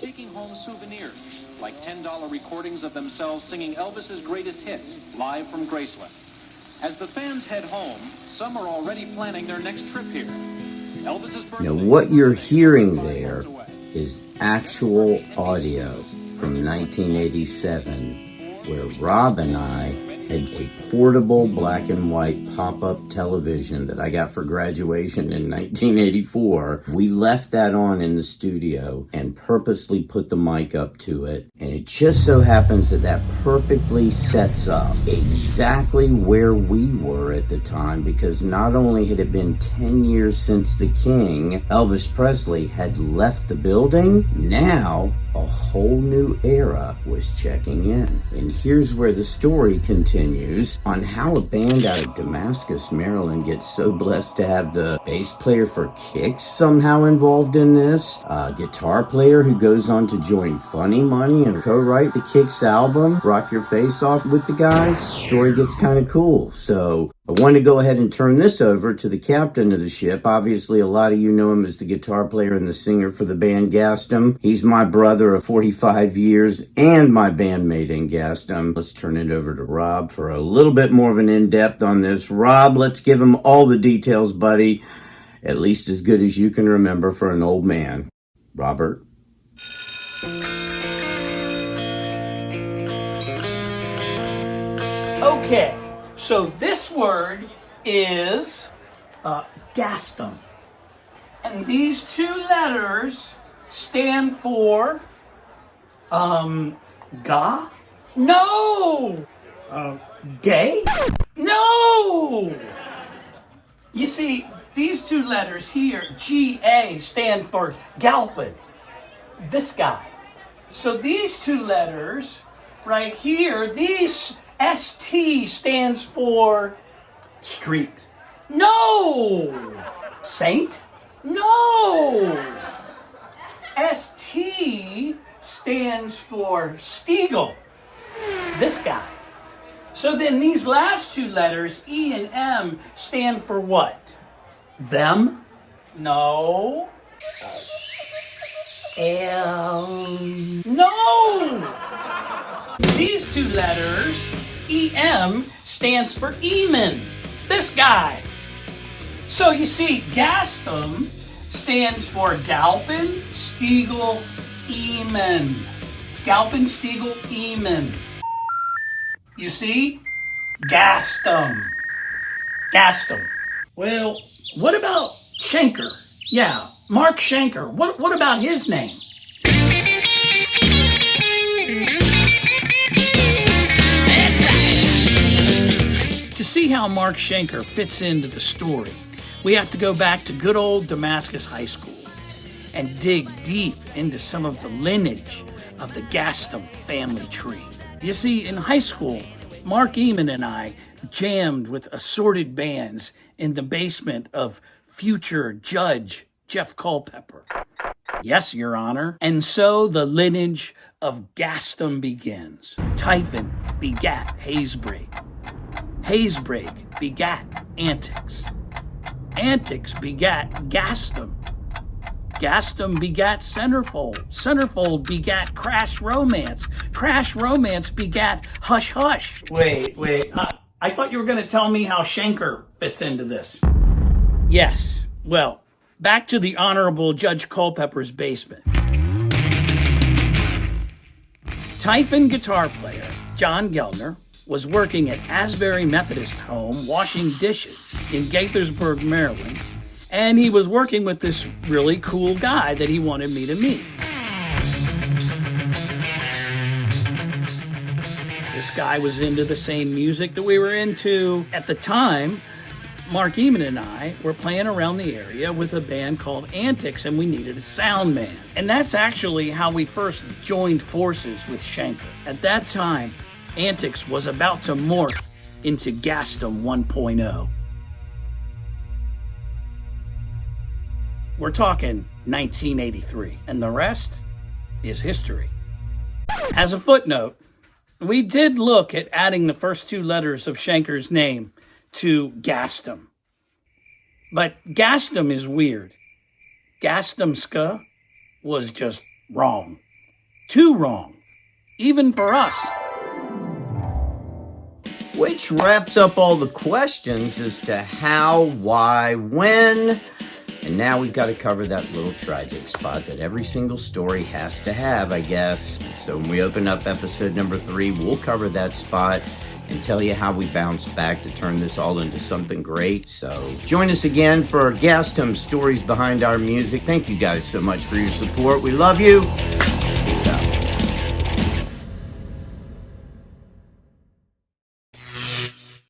taking home souvenirs, like $10 recordings of themselves singing Elvis's greatest hits, live from Graceland. As the fans head home, some are already planning their next trip here. Elvis's birthday. Now, what you're hearing there is actual audio from 1987, where Rob and I had a portable black and white pop-up television that I got for graduation in 1984. We left that on in the studio and purposely put the mic up to it. And it just so happens that that perfectly sets up exactly where we were at the time, because not only had it been 10 years since the King, Elvis Presley, had left the building, now a whole new era was checking in. And here's where the story continues on how a band out of Damascus, Maryland gets so blessed to have the bass player for KIX somehow involved in this, a guitar player who goes on to join Funny Money and co-write the KIX album, Rock Your Face Off with the guys. Story gets kind of cool. So I wanted to go ahead and turn this over to the captain of the ship. Obviously, a lot of you know him as the guitar player and the singer for the band GASTEM. He's my brother of 45 years and my bandmate in GASTEM. Let's turn it over to Rob for a little bit more of an in-depth on this. Rob, let's give him all the details, buddy. At least as good as you can remember for an old man. Robert? Okay. So this word is GASTEM. And these two letters stand for ga? No! Gay? No! You see, these two letters here, G-A, stand for Galpin. This guy. So these two letters right here, these S-T stands for street. No! Saint? No! S-T stands for Stiegel. This guy. So then these last two letters, E and M, stand for what? Them? No. L. No! These two letters, E-M, stands for Eamon. This guy. So you see, GASTEM stands for Galpin, Stiegel, Eamon. Galpin, Stiegel, Eamon. You see? GASTEM. GASTEM. Well, what about Schenker? Yeah, Mark Schenker. What about his name? To see how Mark Schenker fits into the story, we have to go back to good old Damascus High School and dig deep into some of the lineage of the GASTEM family tree. You see, in high school, Mark Eamon and I jammed with assorted bands in the basement of future Judge Jeff Culpepper. Yes, Your Honor. And so the lineage of GASTEM begins. Typhon begat Hazebreak. Hazebreak begat Antics. Antics begat GASTEM. GASTEM begat Centerfold. Centerfold begat Crash Romance. Crash Romance begat Hush Hush. Wait. I thought you were going to tell me how Schenker fits into this. Yes. Well, back to the Honorable Judge Culpepper's basement. Typhon guitar player John Gelner was working at Asbury Methodist Home washing dishes in Gaithersburg, Maryland, and he was working with this really cool guy that he wanted me to meet. This guy was into the same music that we were into. At the time, Mark Eamon and I were playing around the area with a band called Antics, and we needed a sound man. And that's actually how we first joined forces with Schenker. At that time, Antics was about to morph into GASTEM 1.0. We're talking 1983, and the rest is history. As a footnote, we did look at adding the first two letters of Schenker's name to GASTEM. But GASTEM is weird. GASTEMska was just wrong. Too wrong, even for us. Which wraps up all the questions as to how, why, when. And now we've got to cover that little tragic spot that every single story has to have, I guess. So when we open up episode number 3, we'll cover that spot and tell you how we bounce back to turn this all into something great. So join us again for GASTEM Stories Behind Our Music. Thank you guys so much for your support. We love you.